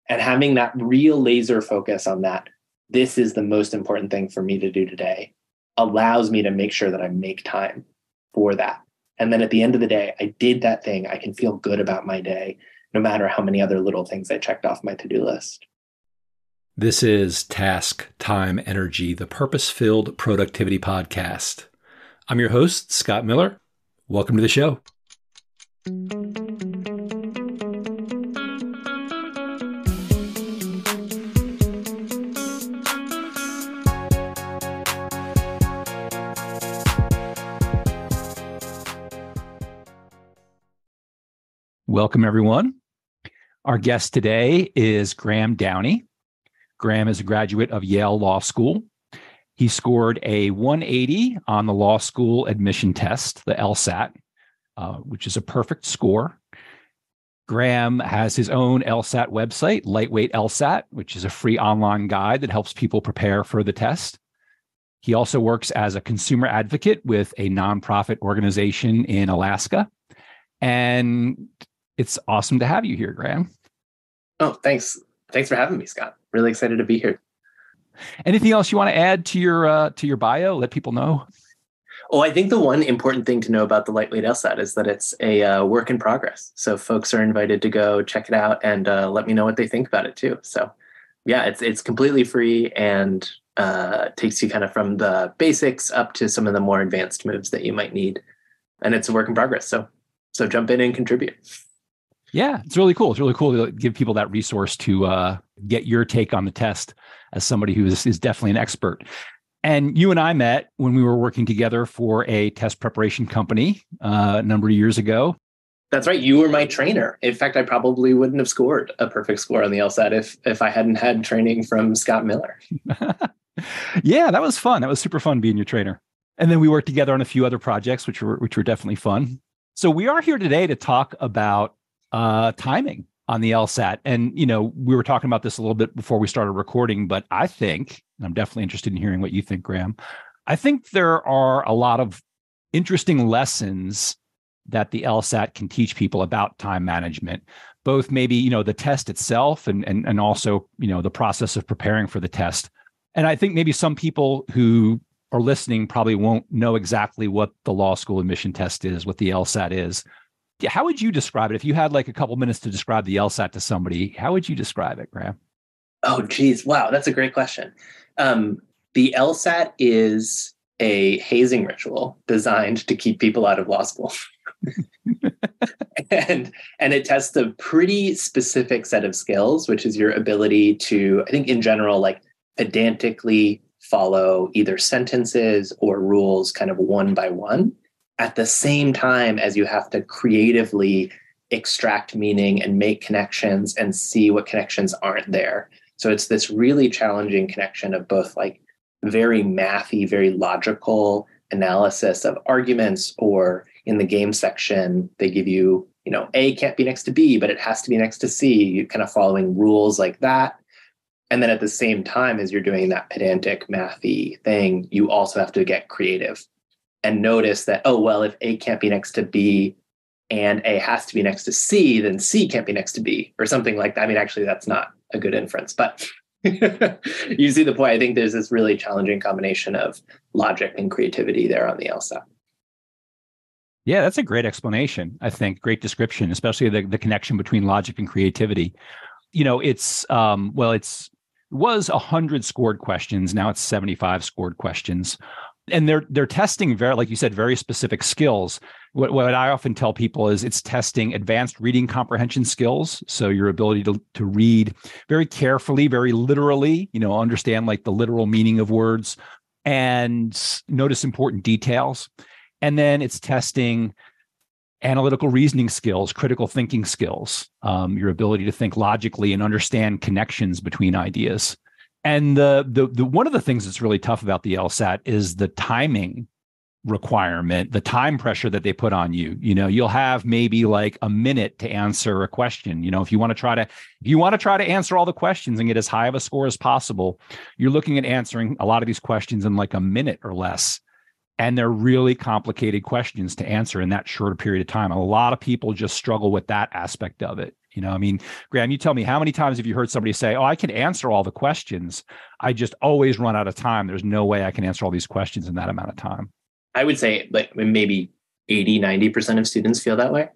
And having that real laser focus on that, this is the most important thing for me to do today, allows me to make sure that I make time for that. And then at the end of the day, I did that thing. I can feel good about my day, no matter how many other little things I checked off my to-do list. This is Task, Time, Energy, the Purpose-Filled Productivity Podcast. I'm your host, Scott Miller. Welcome to the show. Welcome, everyone. Our guest today is Graham Downey. Graham is a graduate of Yale Law School. He scored a 180 on the law school admission test, the LSAT, which is a perfect score. Graham has his own LSAT website, Lightweight LSAT, which is a free online guide that helps people prepare for the test. He also works as a consumer advocate with a nonprofit organization in Alaska. And it's awesome to have you here, Graham. Oh, thanks. Thanks for having me, Scott. Really excited to be here. Anything else you want to add to your bio? Let people know. Oh, I think the one important thing to know about the Lightweight LSAT is that it's a work in progress. So folks are invited to go check it out and let me know what they think about it too. So yeah, it's completely free and takes you kind of from the basics up to some of the more advanced moves that you might need. And it's a work in progress. So jump in and contribute. Yeah, it's really cool. It's really cool to give people that resource to get your take on the test as somebody who is definitely an expert. And you and I met when we were working together for a test preparation company a number of years ago. That's right. You were my trainer. In fact, I probably wouldn't have scored a perfect score on the LSAT if I hadn't had training from Scott Miller. Yeah, that was fun. That was super fun being your trainer. And then we worked together on a few other projects, which were definitely fun. So we are here today to talk about timing on the LSAT. And, we were talking about this a little bit before we started recording, but I think, and I'm definitely interested in hearing what you think, Graham, I think there are a lot of interesting lessons that the LSAT can teach people about time management, both maybe, the test itself and also, the process of preparing for the test. And I think maybe some people who are listening probably won't know exactly what the law school admission test is, what the LSAT is. How would you describe it? If you had like a couple minutes to describe the LSAT to somebody, how would you describe it, Graham? Oh, geez. Wow. That's a great question. The LSAT is a hazing ritual designed to keep people out of law school. and it tests a pretty specific set of skills, which is your ability to, I think in general, like pedantically follow either sentences or rules kind of one by one, at the same time as you have to creatively extract meaning and make connections and see what connections aren't there. So it's this really challenging connection of both like very mathy, very logical analysis of arguments, or in the game section, they give you, A can't be next to B, but it has to be next to C. You're kind of following rules like that. And then at the same time as you're doing that pedantic, mathy thing, you also have to get creative and notice that, oh, well, if A can't be next to B and A has to be next to C, then C can't be next to B, or something like that. I mean, actually, that's not a good inference, but you see the point. I think there's this really challenging combination of logic and creativity there on the LSAT. Yeah, that's a great explanation, I think. Great description, especially the connection between logic and creativity. It was 100 scored questions. Now it's 75 scored questions. And they're testing very, like you said, very specific skills. What I often tell people is it's testing advanced reading comprehension skills. So your ability to read very carefully, very literally, understand like the literal meaning of words and notice important details. And then it's testing analytical reasoning skills, critical thinking skills, your ability to think logically and understand connections between ideas. And the one of the things that's really tough about the LSAT is the timing requirement, the time pressure that they put on you. You'll have maybe like a minute to answer a question. If you want to try to answer all the questions and get as high of a score as possible, you're looking at answering a lot of these questions in like a minute or less. And they're really complicated questions to answer in that short period of time. A lot of people just struggle with that aspect of it. I mean, Graham, you tell me, how many times have you heard somebody say, oh, I can answer all the questions. I just always run out of time. There's no way I can answer all these questions in that amount of time. I would say like maybe 80-90% of students feel that way.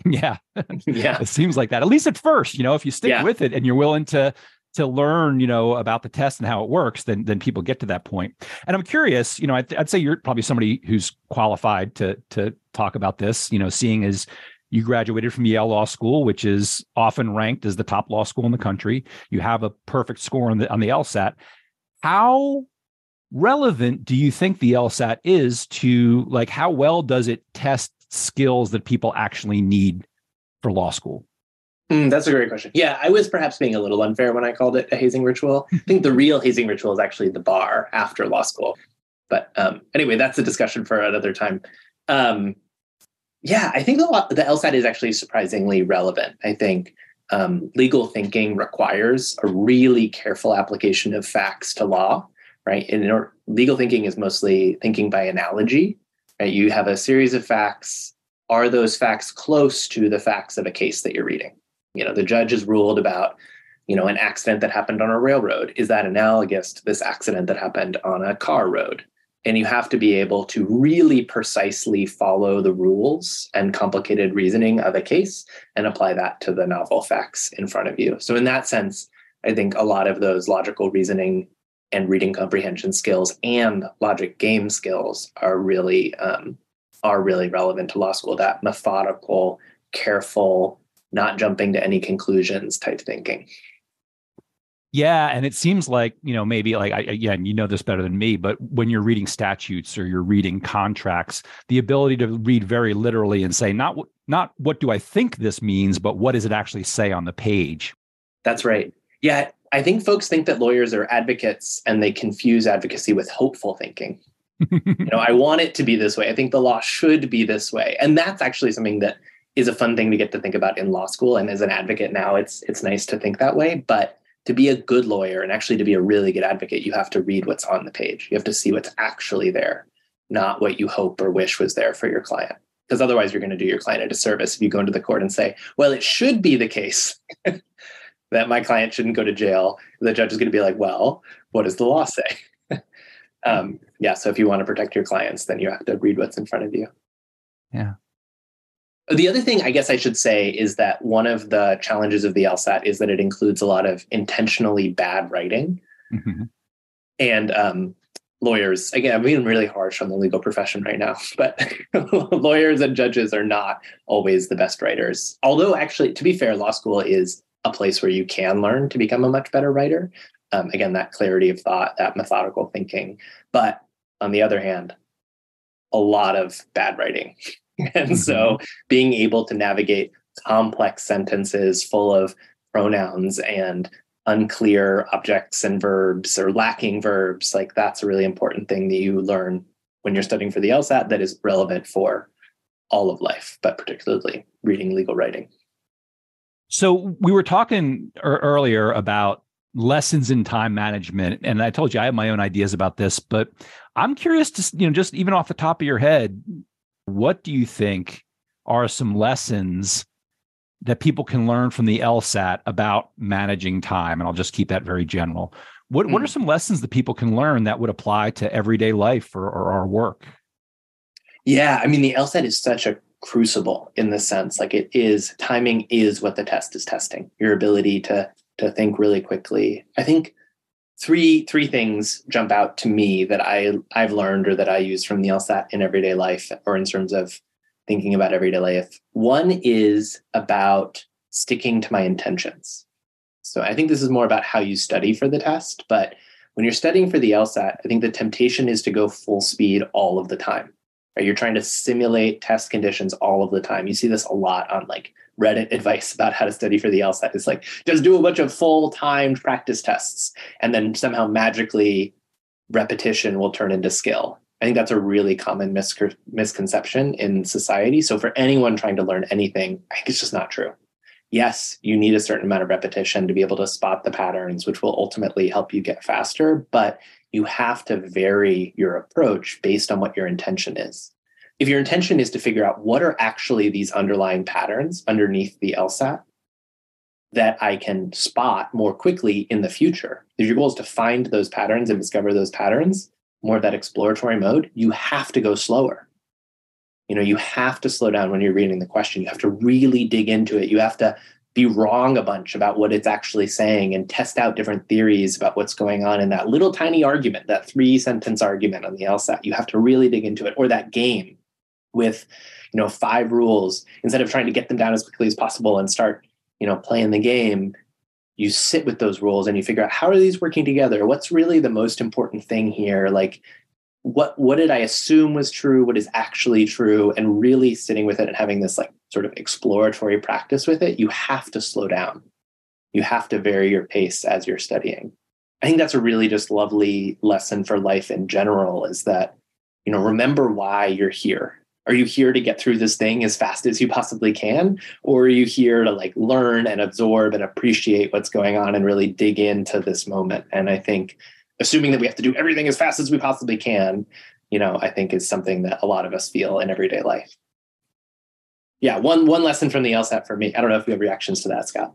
Yeah. Yeah. It seems like that, at least at first. If you stick with it and you're willing to learn, about the test and how it works, then people get to that point. And I'm curious, I'd say you're probably somebody who's qualified to talk about this, seeing as you graduated from Yale Law School, which is often ranked as the top law school in the country. You have a perfect score on the LSAT. How relevant do you think the LSAT is to, like, how well does it test skills that people actually need for law school? That's a great question. Yeah, I was perhaps being a little unfair when I called it a hazing ritual. I think the real hazing ritual is actually the bar after law school. But anyway, that's a discussion for another time. Yeah, I think the LSAT is actually surprisingly relevant. I think legal thinking requires a really careful application of facts to law, right? And legal thinking is mostly thinking by analogy, right? You have a series of facts. Are those facts close to the facts of a case that you're reading? The judge has ruled about, an accident that happened on a railroad. Is that analogous to this accident that happened on a car road? And you have to be able to really precisely follow the rules and complicated reasoning of a case and apply that to the novel facts in front of you. So in that sense, I think a lot of those logical reasoning and reading comprehension skills and logic game skills are really relevant to law school. That methodical, careful, not jumping to any conclusions type thinking. Yeah. And it seems like, maybe like, again, this better than me, but when you're reading statutes or you're reading contracts, the ability to read very literally and say, not what do I think this means, but what does it actually say on the page? That's right. Yeah. I think folks think that lawyers are advocates and they confuse advocacy with hopeful thinking. I want it to be this way. I think the law should be this way. And that's actually something that is a fun thing to get to think about in law school. And as an advocate now, it's nice to think that way. But to be a good lawyer and actually to be a really good advocate, you have to read what's on the page. You have to see what's actually there, not what you hope or wish was there for your client. Because otherwise you're going to do your client a disservice if you go into the court and say, well, it should be the case that my client shouldn't go to jail. The judge is going to be like, well, what does the law say? So if you want to protect your clients, then you have to read what's in front of you. Yeah. The other thing I guess I should say is that one of the challenges of the LSAT is that it includes a lot of intentionally bad writing. Mm-hmm. And lawyers, again, I'm being really harsh on the legal profession right now, but lawyers and judges are not always the best writers. Although actually, to be fair, law school is a place where you can learn to become a much better writer. Again, that clarity of thought, that methodical thinking. But on the other hand, a lot of bad writing. And so being able to navigate complex sentences full of pronouns and unclear objects and verbs or lacking verbs, like that's a really important thing that you learn when you're studying for the LSAT that is relevant for all of life, but particularly reading legal writing. So we were talking earlier about lessons in time management, and I told you I have my own ideas about this, but I'm curious to, just even off the top of your head, what do you think are some lessons that people can learn from the LSAT about managing time? And I'll just keep that very general. What are some lessons that people can learn that would apply to everyday life or our work? Yeah, I mean, the LSAT is such a crucible in the sense, like timing is what the test is testing, your ability to think really quickly. I think three things jump out to me that I've learned or that I use from the LSAT in everyday life or in terms of thinking about everyday life. One is about sticking to my intentions. So I think this is more about how you study for the test, but when you're studying for the LSAT, I think the temptation is to go full speed all of the time. Right? You're trying to simulate test conditions all of the time. You see this a lot on like Reddit advice about how to study for the LSAT. It's like, just do a bunch of full-time practice tests, and then somehow magically repetition will turn into skill. I think that's a really common misconception in society. So for anyone trying to learn anything, I think it's just not true. Yes, you need a certain amount of repetition to be able to spot the patterns, which will ultimately help you get faster, but you have to vary your approach based on what your intention is. If your intention is to figure out what are actually these underlying patterns underneath the LSAT, that I can spot more quickly in the future. If your goal is to find those patterns and discover those patterns, more of that exploratory mode, you have to go slower. You have to slow down when you're reading the question. You have to really dig into it. You have to be wrong a bunch about what it's actually saying and test out different theories about what's going on in that little tiny argument, that 3-sentence argument on the LSAT. You have to really dig into it. Or that game with, 5 rules, instead of trying to get them down as quickly as possible and start, playing the game, you sit with those rules and you figure out, how are these working together? What's really the most important thing here? Like, what did I assume was true? What is actually true? And really sitting with it and having this like sort of exploratory practice with it, you have to slow down. You have to vary your pace as you're studying. I think that's a really just lovely lesson for life in general, is that, remember why you're here. Are you here to get through this thing as fast as you possibly can? Or are you here to like learn and absorb and appreciate what's going on and really dig into this moment? And I think assuming that we have to do everything as fast as we possibly can, I think is something that a lot of us feel in everyday life. Yeah, one lesson from the LSAT for me. I don't know if you have reactions to that, Scott.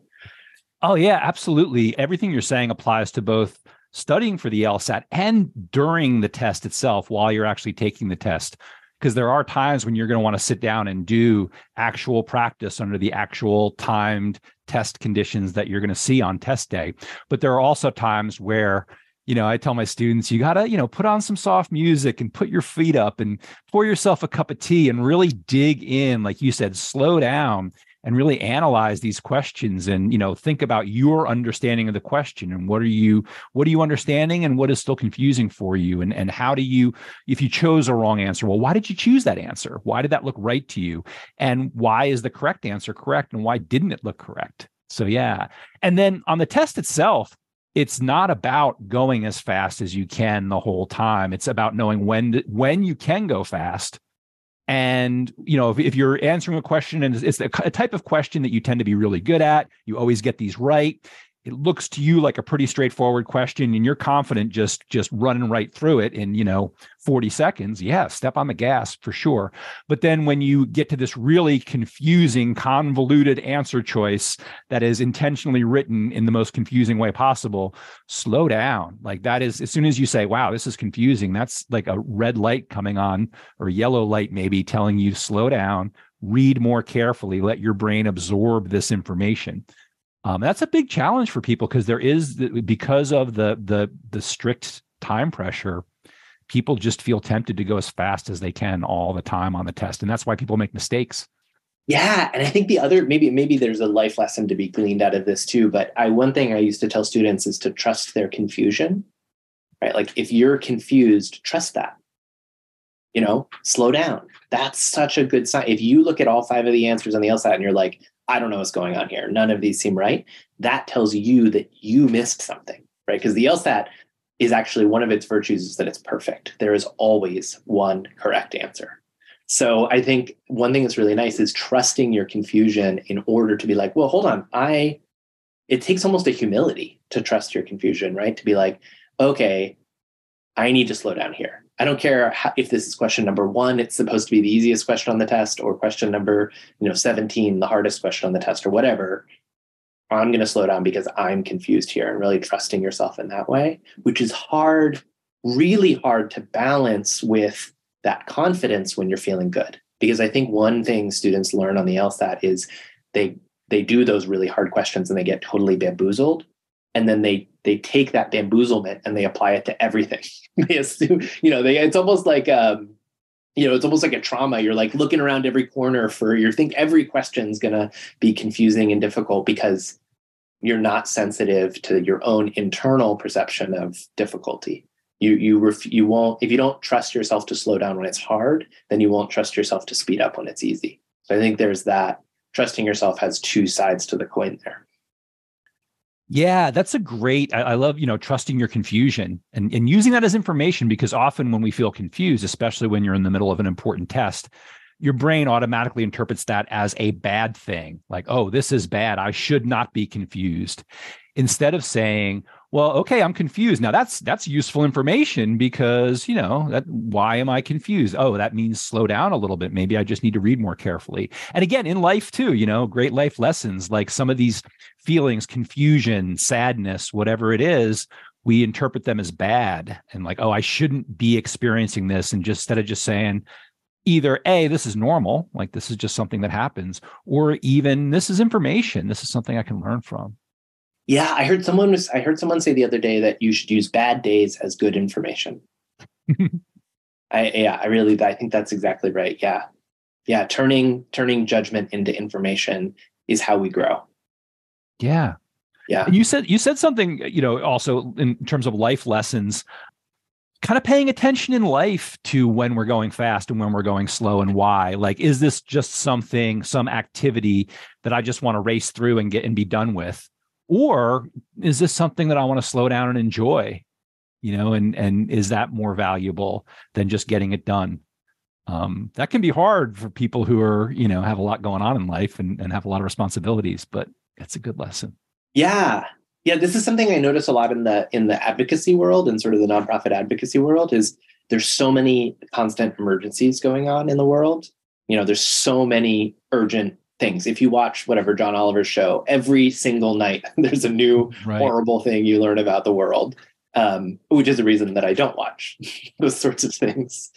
Oh, yeah, absolutely. Everything you're saying applies to both studying for the LSAT and during the test itself while you're actually taking the test. Because there are times when you're going to want to sit down and do actual practice under the actual timed test conditions that you're going to see on test day. But there are also times where, I tell my students, you got to, put on some soft music and put your feet up and pour yourself a cup of tea and really dig in, like you said, slow down and really analyze these questions and, think about your understanding of the question and what are you understanding and what is still confusing for you? And how do you, if you chose a wrong answer, well, why did you choose that answer? Why did that look right to you? And why is the correct answer correct? And why didn't it look correct? So, yeah. And then on the test itself, it's not about going as fast as you can the whole time. It's about knowing when you can go fast. And, if you're answering a question and it's a type of question that you tend to be really good at, you always get these right. It looks to you like a pretty straightforward question and you're confident just running right through it in, 40 seconds. Yeah, step on the gas for sure. But then when you get to this really confusing, convoluted answer choice that is intentionally written in the most confusing way possible, slow down. Like that is, as soon as you say, wow, this is confusing, that's like a red light coming on or a yellow light maybe telling you to slow down, read more carefully, let your brain absorb this information. That's a big challenge for people because because of the strict time pressure, people just feel tempted to go as fast as they can all the time on the test. And that's why people make mistakes. Yeah. And I think the other, maybe there's a life lesson to be gleaned out of this too. But one thing I used to tell students is to trust their confusion, right? Like if you're confused, trust that, slow down. That's such a good sign. If you look at all 5 of the answers on the LSAT and you're like, I don't know what's going on here, none of these seem right, that tells you that you missed something, right? Because the LSAT is actually, one of its virtues is that it's perfect. There is always one correct answer. So I think one thing that's really nice is trusting your confusion in order to be like, well, hold on. It takes almost a humility to trust your confusion, right? To be like, okay, I need to slow down here. I don't care if this is question number 1, it's supposed to be the easiest question on the test, or question number 17, the hardest question on the test, or whatever. I'm going to slow down because I'm confused here, and really trusting yourself in that way, which is hard, really hard to balance with that confidence when you're feeling good. Because I think one thing students learn on the LSAT is they do those really hard questions and they get totally bamboozled. And then they take that bamboozlement and they apply it to everything. They assume, it's almost like, it's almost like a trauma. You're like looking around every corner you think every question's going to be confusing and difficult because you're not sensitive to your own internal perception of difficulty. You won't, if you don't trust yourself to slow down when it's hard, then you won't trust yourself to speed up when it's easy. So I think there's that. Trusting yourself has 2 sides to the coin there. Yeah, that's a great, I love, trusting your confusion and using that as information, because often when we feel confused, especially when you're in the middle of an important test, your brain automatically interprets that as a bad thing. Like, oh, this is bad. I should not be confused. Instead of saying, well, okay, I'm confused. Now that's useful information because, why am I confused? Oh, that means slow down a little bit. Maybe I just need to read more carefully. And again, in life too, great life lessons, like some of these feelings, confusion, sadness, whatever it is, we interpret them as bad and like, oh, I shouldn't be experiencing this. And just instead of just saying either A, this is normal, like this is just something that happens, or even this is information. This is something I can learn from. Yeah, I heard someone say the other day that you should use bad days as good information. I think that's exactly right. Yeah. Yeah. Turning judgment into information is how we grow. Yeah. Yeah. And you said something, also in terms of life lessons, kind of paying attention in life to when we're going fast and when we're going slow and why. Like, is this just some activity that I just want to race through and get and be done with? Or is this something that I want to slow down and enjoy, and is that more valuable than just getting it done? That can be hard for people who are, have a lot going on in life and have a lot of responsibilities, but it's a good lesson. Yeah. Yeah. This is something I notice a lot in the advocacy world and sort of the nonprofit advocacy world is there's so many constant emergencies going on in the world. There's so many urgent things. If you watch whatever John Oliver's show, every single night, there's a new horrible thing you learn about the world, which is the reason that I don't watch those sorts of things.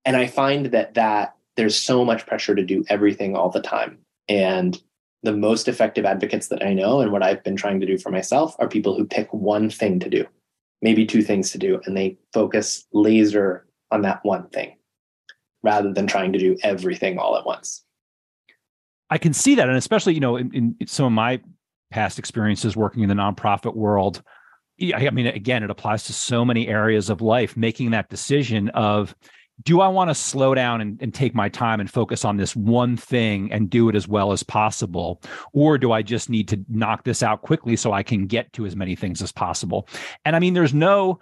And I find that there's so much pressure to do everything all the time. And the most effective advocates that I know and what I've been trying to do for myself are people who pick one thing to do, maybe two things to do, and they focus laser on that one thing rather than trying to do everything all at once. I can see that. And especially, in some of my past experiences working in the nonprofit world, I mean, again, it applies to so many areas of life, making that decision of, do I want to slow down and take my time and focus on this one thing and do it as well as possible? Or do I just need to knock this out quickly so I can get to as many things as possible? And I mean, there's no,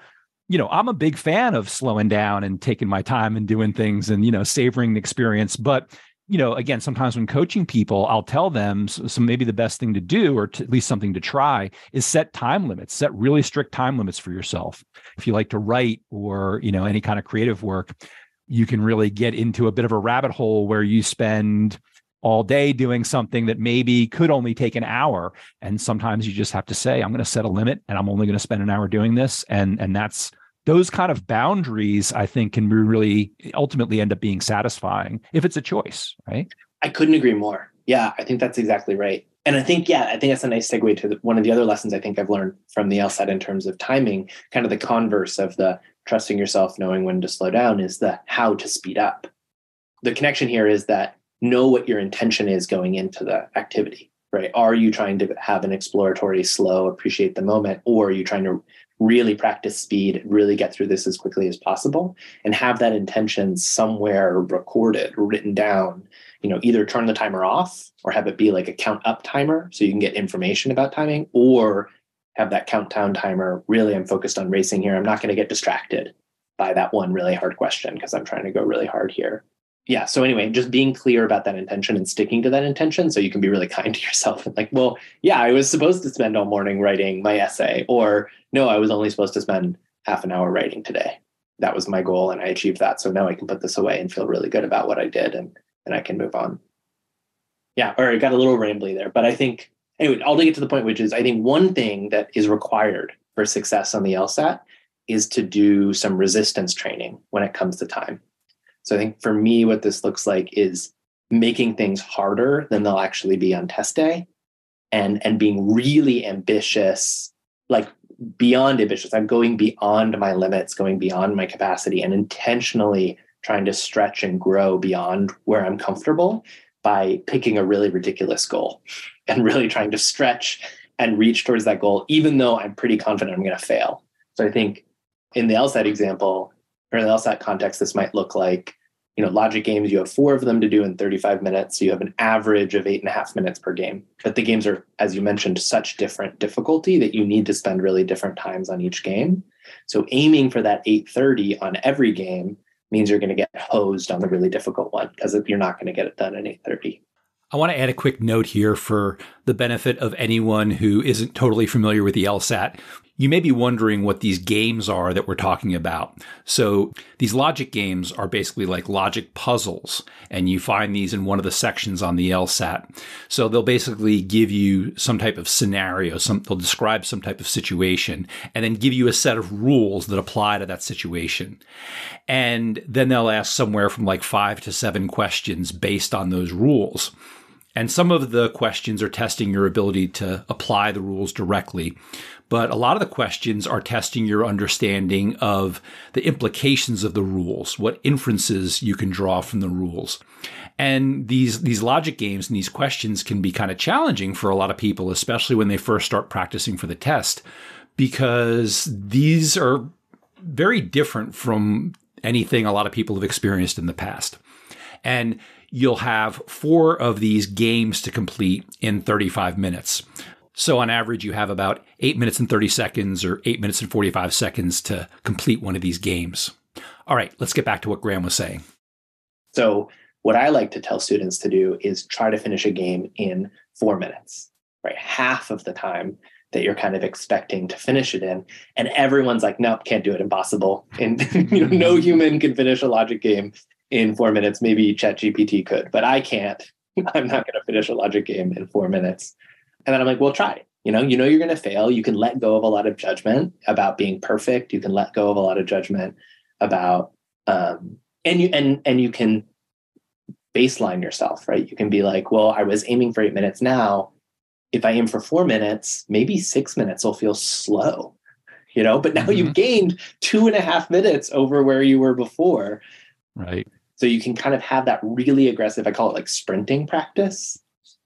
I'm a big fan of slowing down and taking my time and doing things and, savoring the experience. But again, sometimes when coaching people, I'll tell them, so maybe the best thing to do, or at least something to try, is set time limits, set really strict time limits for yourself. If you like to write or, any kind of creative work, you can really get into a bit of a rabbit hole where you spend all day doing something that maybe could only take an hour. And sometimes you just have to say, I'm going to set a limit and I'm only going to spend an hour doing this. And that's those kind of boundaries, I think, can really ultimately end up being satisfying if it's a choice, right? I couldn't agree more. Yeah, I think that's exactly right. And I think that's a nice segue to one of the other lessons I think I've learned from the LSAT in terms of timing, kind of the converse of the trusting yourself, knowing when to slow down is the how to speed up. The connection here is that know what your intention is going into the activity, right? Are you trying to have an exploratory, slow, appreciate the moment, or are you trying to really practice speed, really get through this as quickly as possible and have that intention somewhere recorded, written down, either turn the timer off or have it be like a count up timer so you can get information about timing, or have that countdown timer. Really, I'm focused on racing here. I'm not going to get distracted by that one really hard question because I'm trying to go really hard here. Yeah. So anyway, just being clear about that intention and sticking to that intention so you can be really kind to yourself and like, well, yeah, I was supposed to spend all morning writing my essay, or no, I was only supposed to spend half an hour writing today. That was my goal and I achieved that. So now I can put this away and feel really good about what I did and I can move on. Yeah. Or I got a little rambly there, but I think, anyway, I'll get to the point, which is I think one thing that is required for success on the LSAT is to do some resistance training when it comes to time. So I think for me, what this looks like is making things harder than they'll actually be on test day and being really ambitious, like beyond ambitious. I'm going beyond my limits, going beyond my capacity and intentionally trying to stretch and grow beyond where I'm comfortable by picking a really ridiculous goal and really trying to stretch and reach towards that goal, even though I'm pretty confident I'm going to fail. So I think in the LSAT example, or in the LSAT context, this might look like, logic games, you have 4 of them to do in 35 minutes. So you have an average of 8.5 minutes per game. But the games are, as you mentioned, such different difficulty that you need to spend really different times on each game. So aiming for that 8:30 on every game means you're going to get hosed on the really difficult one because you're not going to get it done in 8:30. I want to add a quick note here for the benefit of anyone who isn't totally familiar with the LSAT. You may be wondering what these games are that we're talking about. So these logic games are basically like logic puzzles, and you find these in one of the sections on the LSAT. So they'll basically give you some type of scenario, they'll describe some type of situation, and then give you a set of rules that apply to that situation. And then they'll ask somewhere from like 5 to 7 questions based on those rules. And some of the questions are testing your ability to apply the rules directly. But a lot of the questions are testing your understanding of the implications of the rules, what inferences you can draw from the rules. And these logic games and these questions can be kind of challenging for a lot of people, especially when they first start practicing for the test, because these are very different from anything a lot of people have experienced in the past. And you'll have 4 of these games to complete in 35 minutes. So on average, you have about 8 minutes and 30 seconds or 8 minutes and 45 seconds to complete one of these games. All right, let's get back to what Graham was saying. So what I like to tell students to do is try to finish a game in 4 minutes, right? Half of the time that you're kind of expecting to finish it in. And everyone's like, nope, can't do it, impossible. And no human can finish a logic game in 4 minutes. Maybe ChatGPT could, but I can't. I'm not going to finish a logic game in 4 minutes. And then I'm like, well, try. You know you're going to fail. You can let go of a lot of judgment about being perfect. You can let go of a lot of judgment about, and you can baseline yourself, right? You can be like, well, I was aiming for 8 minutes now. If I aim for 4 minutes, maybe 6 minutes will feel slow, but now you've gained 2.5 minutes over where you were before. Right. So you can kind of have that really aggressive, I call it like sprinting practice,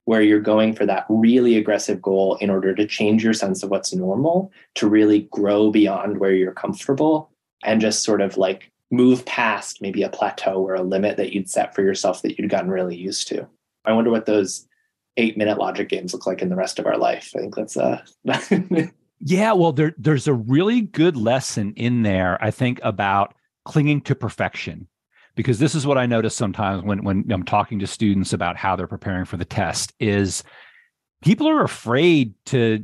where you're going for that really aggressive goal in order to change your sense of what's normal, to really grow beyond where you're comfortable and just sort of like move past maybe a plateau or a limit that you'd set for yourself that you'd gotten really used to. I wonder what those 8-minute logic games look like in the rest of our life. I think that's Yeah, well, there's a really good lesson in there, I think, about clinging to perfection. Because this is what I notice sometimes when I'm talking to students about how they're preparing for the test is people are afraid to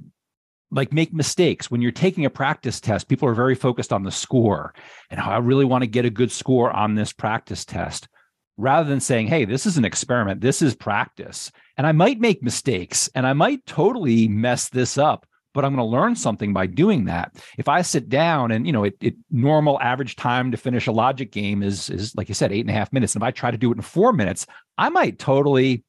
make mistakes. When you're taking a practice test, people are very focused on the score and how I really want to get a good score on this practice test, rather than saying, hey, this is an experiment. This is practice. And I might make mistakes and I might totally mess this up, but I'm going to learn something by doing that. If I sit down and, normal average time to finish a logic game is like you said, 8.5 minutes. And if I try to do it in 4 minutes, I might totally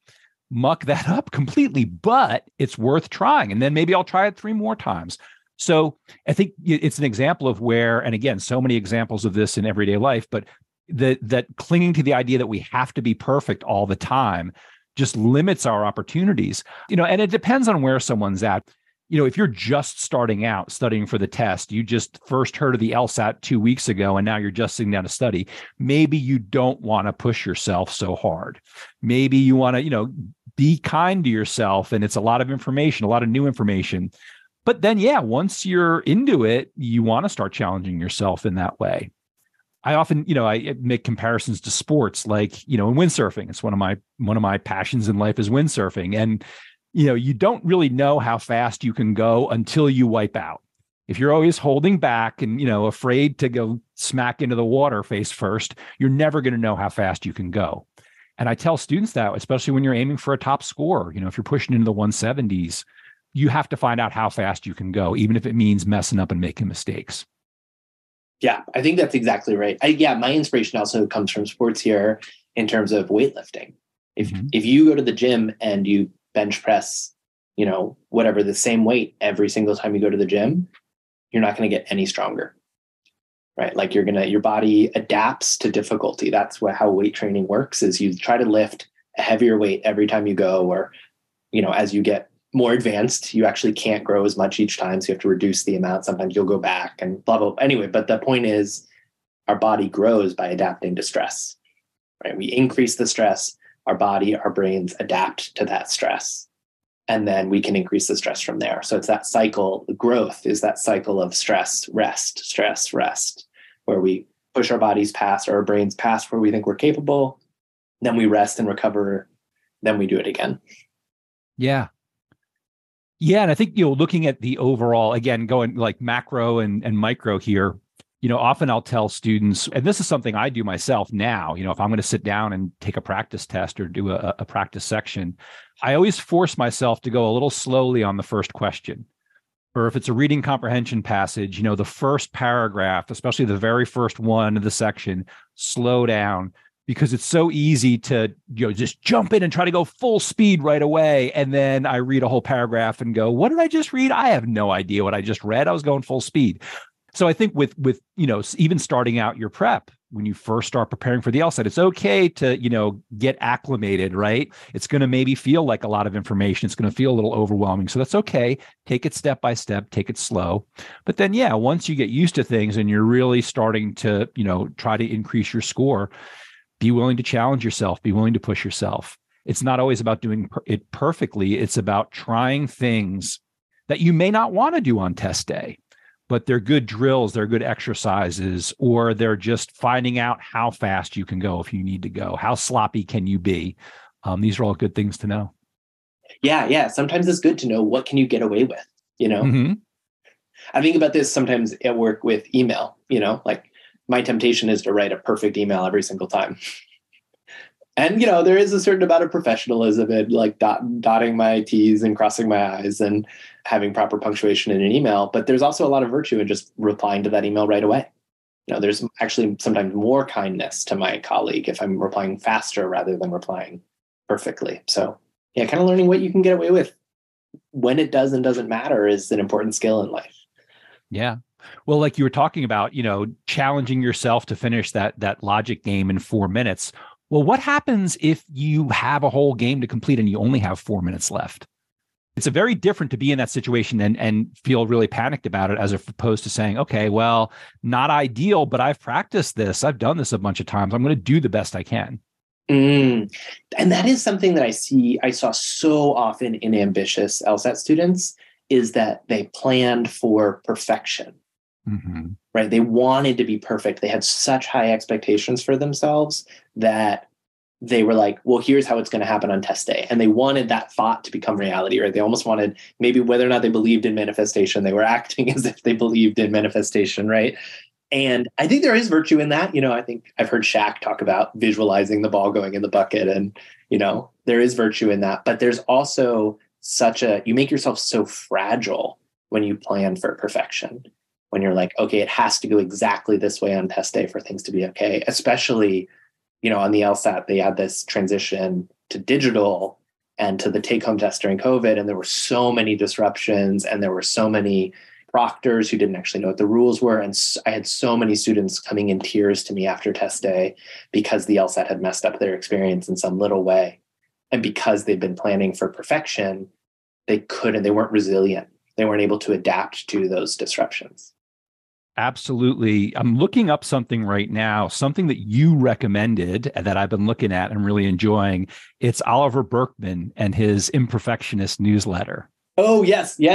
muck that up completely, but it's worth trying. And then maybe I'll try it 3 more times. So I think it's an example of where, and again, so many examples of this in everyday life, but that clinging to the idea that we have to be perfect all the time just limits our opportunities, and it depends on where someone's at. If you're just starting out studying for the test, you just first heard of the LSAT 2 weeks ago, and now you're just sitting down to study, maybe you don't want to push yourself so hard. Maybe you want to, be kind to yourself, and it's a lot of information, a lot of new information. But then, once you're into it, you want to start challenging yourself in that way. I often, I make comparisons to sports, like, in windsurfing. It's one of my passions in life is windsurfing. And you don't really know how fast you can go until you wipe out. If you're always holding back and, afraid to go smack into the water face first, you're never going to know how fast you can go. And I tell students that, especially when you're aiming for a top score, if you're pushing into the 170s, you have to find out how fast you can go, even if it means messing up and making mistakes. Yeah, I think that's exactly right. My inspiration also comes from sports here in terms of weightlifting. If you go to the gym and you bench press, whatever, the same weight every single time you go to the gym, you're not going to get any stronger, right? Like your body adapts to difficulty. That's how weight training works, is you try to lift a heavier weight every time you go, or, as you get more advanced, you actually can't grow as much each time. So you have to reduce the amount. Sometimes you'll go back and blah, blah, blah. Anyway, but the point is our body grows by adapting to stress, right? We increase the stress, our body, our brains adapt to that stress. And then we can increase the stress from there. So it's that cycle. The growth is that cycle of stress, rest, where we push our bodies past, or our brains past where we think we're capable. Then we rest and recover, then we do it again. Yeah. Yeah. And I think, looking at the overall, again, going like macro and micro here, often I'll tell students, and this is something I do myself now, if I'm going to sit down and take a practice test or do a practice section, I always force myself to go a little slowly on the first question. Or if it's a reading comprehension passage, the first paragraph, especially the very first one of the section, slow down, because it's so easy to just jump in and try to go full speed right away. And then I read a whole paragraph and go, what did I just read? I have no idea what I just read. I was going full speed. So I think with even starting out your prep, when you first start preparing for the LSAT, it's okay to, get acclimated, right? It's going to maybe feel like a lot of information. It's going to feel a little overwhelming. So that's okay. Take it step by step, take it slow. But then, once you get used to things and you're really starting to, try to increase your score, be willing to challenge yourself, be willing to push yourself. It's not always about doing it perfectly. It's about trying things that you may not want to do on test day, but they're good drills, they're good exercises, or they're just finding out how fast you can go if you need to go. How sloppy can you be? These are all good things to know. Yeah. Sometimes it's good to know what can you get away with, Mm-hmm. I think about this sometimes at work with email, like my temptation is to write a perfect email every single time. And, there is a certain amount of professionalism in like dotting my T's and crossing my I's and having proper punctuation in an email. But there's also a lot of virtue in just replying to that email right away. There's actually sometimes more kindness to my colleague if I'm replying faster rather than replying perfectly. So, kind of learning what you can get away with when it does and doesn't matter is an important skill in life. Yeah. Well, like you were talking about, challenging yourself to finish that logic game in 4 minutes. Well, what happens if you have a whole game to complete and you only have 4 minutes left? It's a very different to be in that situation and feel really panicked about it, as opposed to saying, okay, well, not ideal, but I've practiced this. I've done this a bunch of times. I'm going to do the best I can. And that is something that I saw so often in ambitious LSAT students, is that they planned for perfection, right? They wanted to be perfect. They had such high expectations for themselves that they were like, well, here's how it's going to happen on test day. And they wanted that thought to become reality, right? They almost wanted, maybe whether or not they believed in manifestation, they were acting as if they believed in manifestation, right? And I think there is virtue in that. I think I've heard Shaq talk about visualizing the ball going in the bucket, and, there is virtue in that. But there's also you make yourself so fragile when you plan for perfection, when you're like, okay, it has to go exactly this way on test day for things to be okay. Especially, on the LSAT, they had this transition to digital and to the take-home test during COVID. And there were so many disruptions, and there were so many proctors who didn't actually know what the rules were. And I had so many students coming in tears to me after test day because the LSAT had messed up their experience in some little way. And because they've been planning for perfection, they weren't resilient. They weren't able to adapt to those disruptions. Absolutely. I'm looking up something right now, something that you recommended that I've been looking at and really enjoying. It's Oliver Burkeman and his Imperfectionist newsletter. Oh, yes. Yeah.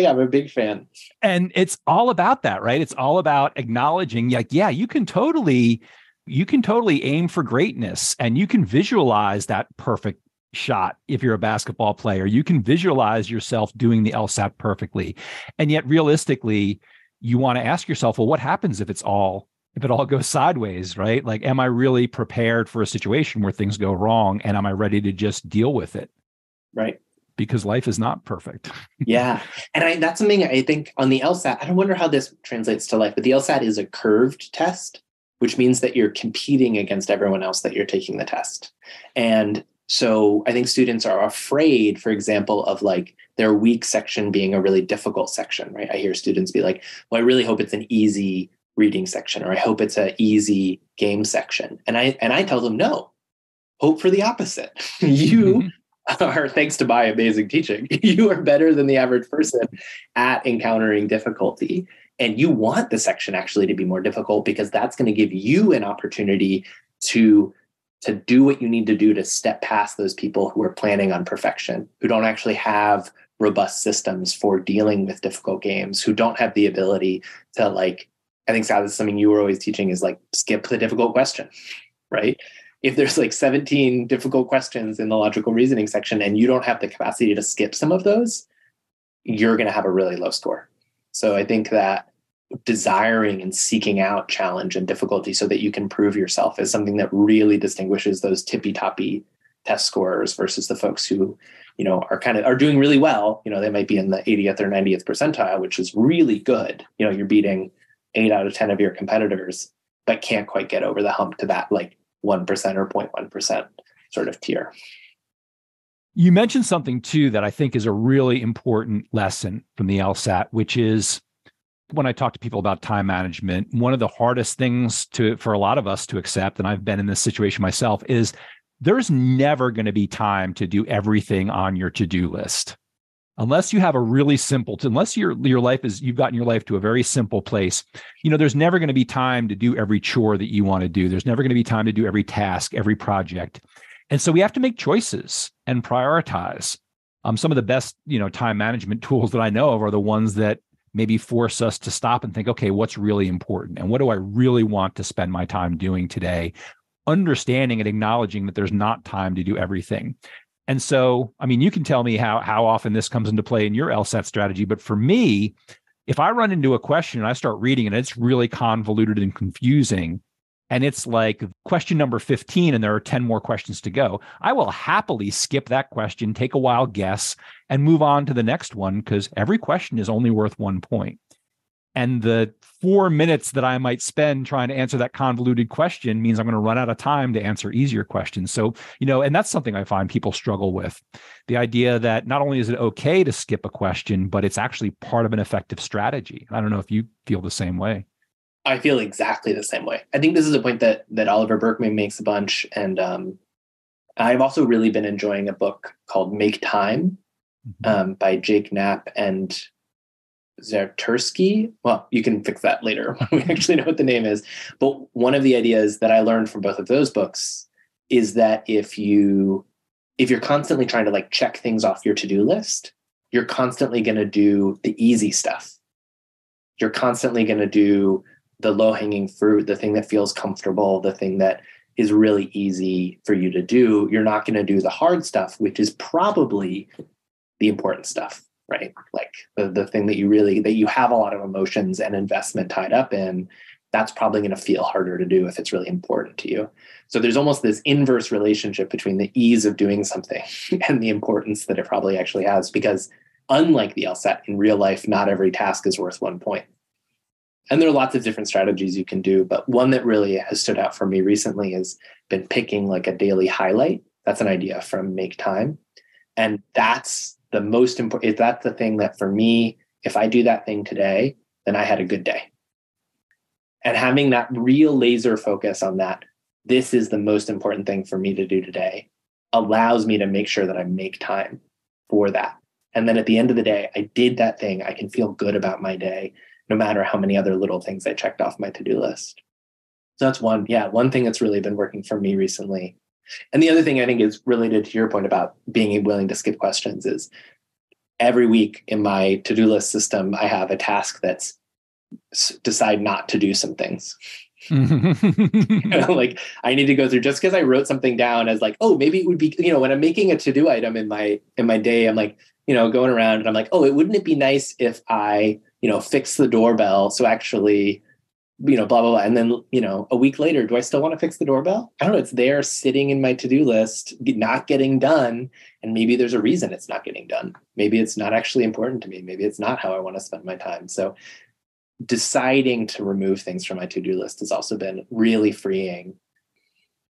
I'm a big fan. And it's all about that, right? It's all about acknowledging, like, you can totally aim for greatness, and you can visualize that perfect shot. If you're a basketball player, you can visualize yourself doing the LSAT perfectly. And yet realistically, you want to ask yourself, well, what happens if it all goes sideways, right? Like, am I really prepared for a situation where things go wrong? And am I ready to just deal with it? Right. Because life is not perfect. Yeah. And that's something I think on the LSAT, I don't wonder how this translates to life, but the LSAT is a curved test, which means that you're competing against everyone else that you're taking the test. And so I think students are afraid, for example, of like their weak section being a really difficult section, right? I hear students be like, well, I really hope it's an easy reading section, or I hope it's an easy game section. And I tell them, no, hope for the opposite. You are, thanks to my amazing teaching, you are better than the average person at encountering difficulty. And you want the section actually to be more difficult, because that's going to give you an opportunity to do what you need to do to step past those people who are planning on perfection, who don't actually have robust systems for dealing with difficult games, who don't have the ability to, like, I think, Scott, this is something you were always teaching, is like, skip the difficult question, right? if there's like 17 difficult questions in the logical reasoning section and you don't have the capacity to skip some of those, you're going to have a really low score. So I think that desiring and seeking out challenge and difficulty so that you can prove yourself is something that really distinguishes those tippy-toppy test scorers versus the folks who, are doing really well. They might be in the 80th or 90th percentile, which is really good. You're beating 8 out of 10 of your competitors, but can't quite get over the hump to that like 1% or 0.1% sort of tier. You mentioned something too that I think is a really important lesson from the LSAT, which is when I talk to people about time management, one of the hardest things for a lot of us to accept, and I've been in this situation myself, is there's never going to be time to do everything on your to-do list. Unless you have a really simple, unless you've gotten your life to a very simple place, there's never going to be time to do every chore that you want to do. There's never going to be time to do every task, every project. And so we have to make choices and prioritize. Some of the best, time management tools that I know of are the ones that maybe force us to stop and think, okay, what's really important? And what do I really want to spend my time doing today? Understanding and acknowledging that there's not time to do everything. And so, you can tell me how often this comes into play in your LSAT strategy. But for me, if I run into a question and I start reading it, it's really convoluted and confusing, and it's like question number 15, and there are 10 more questions to go, I will happily skip that question, take a wild guess, and move on to the next one, because every question is only worth 1 point. And the 4 minutes that I might spend trying to answer that convoluted question means I'm going to run out of time to answer easier questions. So, and that's something I find people struggle with. The idea that not only is it okay to skip a question, but it's actually part of an effective strategy. I don't know if you feel the same way. I feel exactly the same way. I think this is a point that Oliver Burkeman makes a bunch. And I've also really been enjoying a book called Make Time by Jake Knapp and Zartursky. Well, you can fix that later when we actually know what the name is. But one of the ideas that I learned from both of those books is that if you're constantly trying to like check things off your to-do list, you're constantly going to do the easy stuff. You're constantly going to do the low-hanging fruit, the thing that feels comfortable, the thing that is really easy for you to do. You're not going to do the hard stuff, which is probably the important stuff, right? Like the thing that you have a lot of emotions and investment tied up in, that's probably going to feel harder to do if it's really important to you. So there's almost this inverse relationship between the ease of doing something and the importance that it probably actually has, because unlike the LSAT, in real life, not every task is worth 1 point. And there are lots of different strategies you can do, but one that really has stood out for me recently has been picking like a daily highlight. That's an idea from Make Time. And that's the most important. That's the thing that for me, if I do that thing today, then I had a good day. And having that real laser focus on that, this is the most important thing for me to do today, allows me to make sure that I make time for that. And then at the end of the day, I did that thing. I can feel good about my day, no matter how many other little things I checked off my to-do list. So that's one thing that's really been working for me recently. And the other thing I think is related to your point about being willing to skip questions is every week in my to-do list system, I have a task that's decide not to do some things. Like I need to go through, just because I wrote something down as like, oh, maybe it would be, when I'm making a to-do item in my day, I'm like, going around and I'm like, oh, wouldn't it be nice if I, fix the doorbell? So actually, blah, blah, blah. And then, a week later, do I still want to fix the doorbell? I don't know. It's there sitting in my to-do list, not getting done. And maybe there's a reason it's not getting done. Maybe it's not actually important to me. Maybe it's not how I want to spend my time. So deciding to remove things from my to-do list has also been really freeing.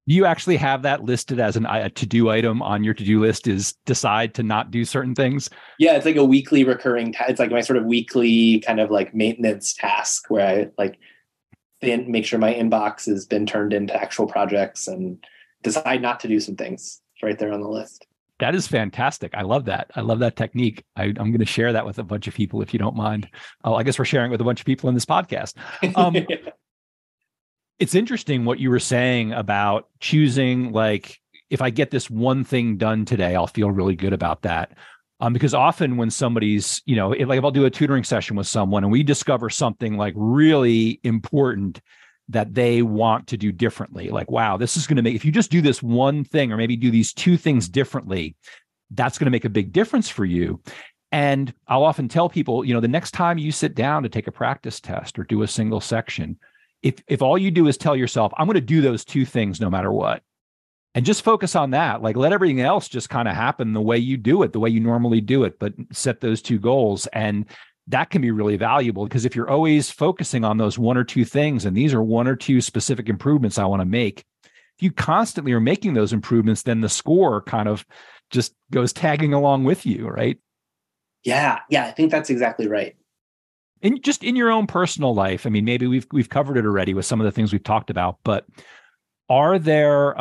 You actually have that listed as a to-do item on your to-do list, is decide to not do certain things? Yeah, it's like a weekly recurring it's like my sort of weekly kind of like maintenance task where I like then make sure my inbox has been turned into actual projects and decide not to do some things. It's right there on the list. That is fantastic. I love that. I love that technique. I'm going to share that with a bunch of people, if you don't mind. Oh, I guess we're sharing it with a bunch of people in this podcast. Yeah. It's interesting what you were saying about choosing, like, if I get this one thing done today, I'll feel really good about that. Because often when somebody's, if I'll do a tutoring session with someone and we discover something like really important, that they want to do differently. Like, wow, this is going to make, if you just do this one thing or maybe do these two things differently, that's going to make a big difference for you. And I'll often tell people, the next time you sit down to take a practice test or do a single section, if all you do is tell yourself, I'm going to do those two things no matter what, and just focus on that, like let everything else just kind of happen the way you do it, the way you normally do it, but set those two goals. And that can be really valuable, because if you're always focusing on those one or two things, and these are one or two specific improvements I want to make, if you constantly are making those improvements, then the score kind of just goes tagging along with you, right? Yeah, I think that's exactly right. And just in your own personal life, I mean, maybe we've covered it already with some of the things we've talked about, but are there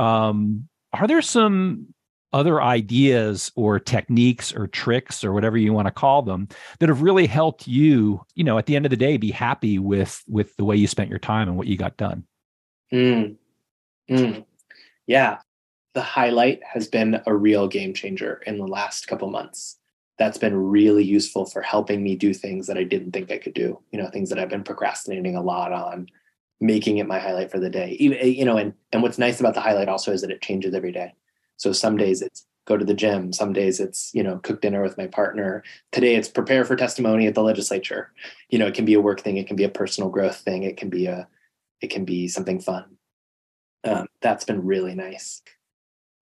some other ideas or techniques or tricks or whatever you want to call them that have really helped you, at the end of the day, be happy with the way you spent your time and what you got done? Yeah. The highlight has been a real game changer in the last couple months. That's been really useful for helping me do things that I didn't think I could do, things that I've been procrastinating a lot on, making it my highlight for the day. And what's nice about the highlight also is that it changes every day. So some days it's go to the gym. Some days it's, cook dinner with my partner. Today it's prepare for testimony at the legislature. It can be a work thing. It can be a personal growth thing. It can be something fun. That's been really nice.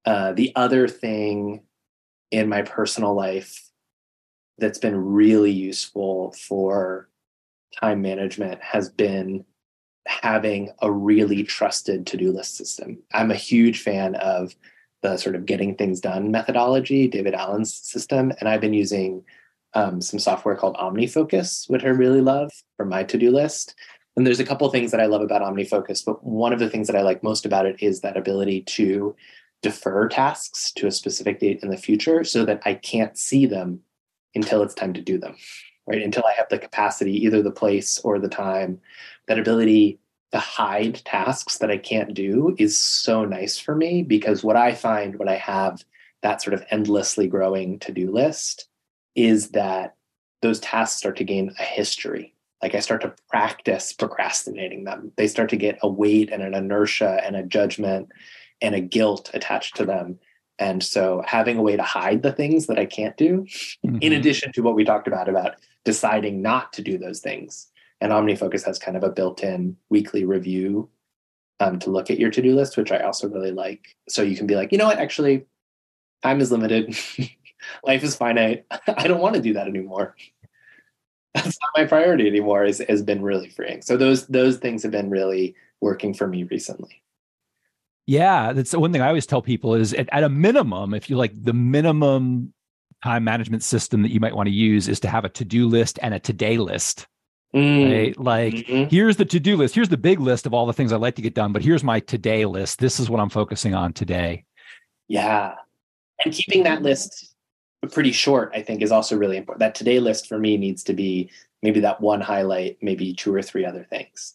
The other thing in my personal life that's been really useful for time management has been having a really trusted to-do list system. I'm a huge fan of the sort of getting things done methodology, David Allen's system. And I've been using some software called OmniFocus, which I really love for my to-do list. And there's a couple of things that I love about OmniFocus, but one of the things that I like most about it is that ability to defer tasks to a specific date in the future so that I can't see them until it's time to do them, right? Until I have the capacity, either the place or the time. That ability to hide tasks that I can't do is so nice for me, because what I find when I have that sort of endlessly growing to-do list is that those tasks start to gain a history. Like I start to practice procrastinating them. They start to get a weight and an inertia and a judgment and a guilt attached to them. And so having a way to hide the things that I can't do, in addition to what we talked about deciding not to do those things. And OmniFocus has kind of a built-in weekly review to look at your to-do list, which I also really like. So you can be like, actually, time is limited. Life is finite. I don't want to do that anymore. That's not my priority anymore, has been really freeing. So those things have been really working for me recently. Yeah, that's the one thing I always tell people is at a minimum, if you like, the minimum time management system that you might want to use is to have a to-do list and a today list. Right? Like, here's the to-do list. Here's the big list of all the things I'd like to get done, but here's my today list. This is what I'm focusing on today. Yeah. And keeping that list pretty short, I think, is also really important. That today list for me needs to be maybe that one highlight, maybe two or three other things.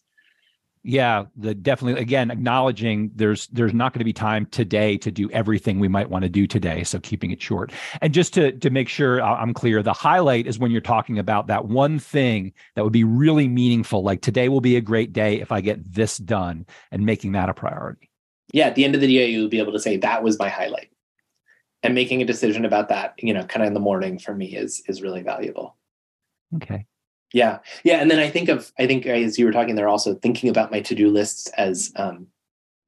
Yeah, definitely. Again, acknowledging there's not going to be time today to do everything we might want to do today. So keeping it short. And just to make sure I'm clear, the highlight is when you're talking about that one thing that would be really meaningful. Like today will be a great day if I get this done, and making that a priority. Yeah, at the end of the day, you'll be able to say that was my highlight. And making a decision about that, kind of in the morning for me is really valuable. Okay. Yeah. And then I think as you were talking there, also thinking about my to-do lists as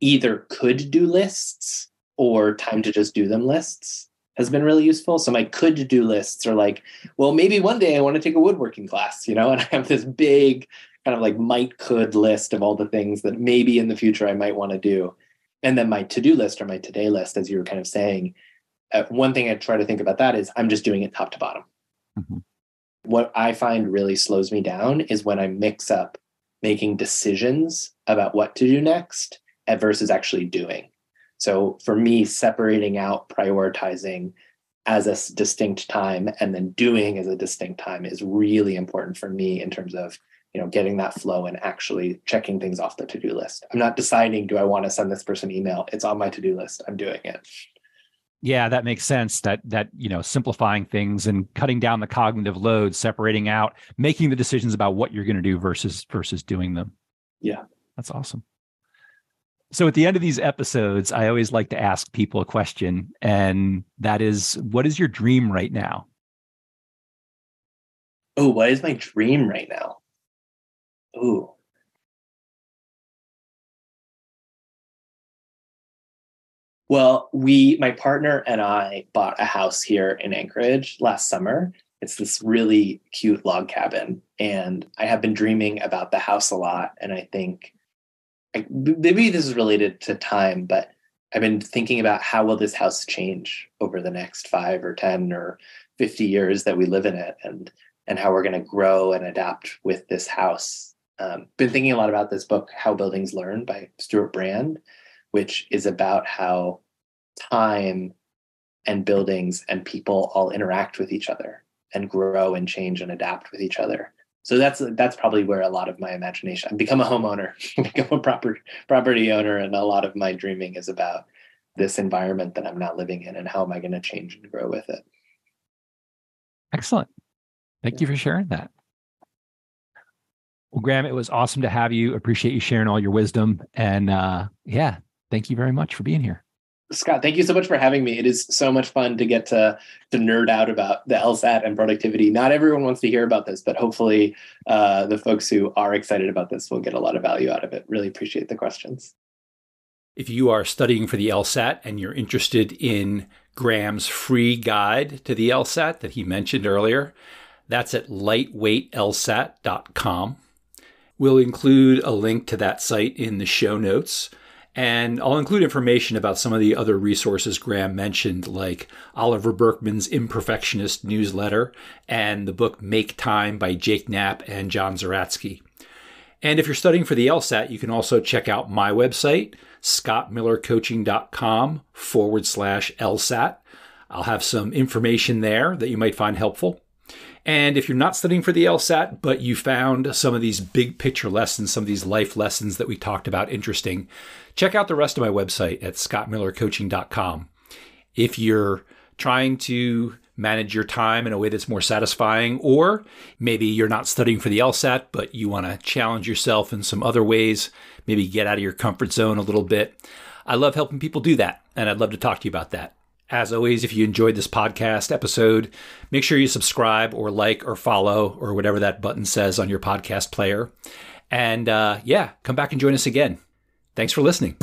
either could do lists or time to just do them lists has been really useful. So my could do lists are like, well, maybe one day I want to take a woodworking class, and I have this big kind of like could list of all the things that maybe in the future I might want to do. And then my to-do list or my today list, as you were kind of saying, one thing I try to think about that is I'm just doing it top to bottom. Mm-hmm. What I find really slows me down is when I mix up making decisions about what to do next versus actually doing. So for me, separating out prioritizing as a distinct time and then doing as a distinct time is really important for me in terms of, getting that flow and actually checking things off the to-do list. I'm not deciding, do I want to send this person email? It's on my to-do list. I'm doing it. Yeah, that makes sense. That simplifying things and cutting down the cognitive load, separating out, making the decisions about what you're going to do versus doing them. Yeah. That's awesome. So at the end of these episodes, I always like to ask people a question, and that is, what is your dream right now? Oh, what is my dream right now? Oh, well, my partner and I bought a house here in Anchorage last summer. It's this really cute log cabin, and I have been dreaming about the house a lot. And I think maybe this is related to time, but I've been thinking about how will this house change over the next 5 or 10 or 50 years that we live in it, and how we're going to grow and adapt with this house. Been thinking a lot about this book, How Buildings Learn by Stuart Brand, which is about how time and buildings and people all interact with each other and grow and change and adapt with each other. So that's probably where a lot of my imagination. I've become a homeowner, become a property owner, and a lot of my dreaming is about this environment that I'm now living in and how am I going to change and grow with it. Excellent. Thank you for sharing that. Well, Graham, it was awesome to have you. Appreciate you sharing all your wisdom. And thank you very much for being here. Scott, thank you so much for having me. It is so much fun to get to nerd out about the LSAT and productivity. Not everyone wants to hear about this, but hopefully the folks who are excited about this will get a lot of value out of it. Really appreciate the questions. If you are studying for the LSAT and you're interested in Graham's free guide to the LSAT that he mentioned earlier, that's at lightweightlsat.com. We'll include a link to that site in the show notes. And I'll include information about some of the other resources Graham mentioned, like Oliver Burkeman's Imperfectionist newsletter and the book Make Time by Jake Knapp and John Zeratsky. And if you're studying for the LSAT, you can also check out my website, scottmillercoaching.com/LSAT. I'll have some information there that you might find helpful. And if you're not studying for the LSAT, but you found some of these big picture lessons, some of these life lessons that we talked about interesting, check out the rest of my website at scottmillercoaching.com. If you're trying to manage your time in a way that's more satisfying, or maybe you're not studying for the LSAT, but you want to challenge yourself in some other ways, maybe get out of your comfort zone a little bit, I love helping people do that, and I'd love to talk to you about that. As always, if you enjoyed this podcast episode, make sure you subscribe or like or follow or whatever that button says on your podcast player. And come back and join us again. Thanks for listening.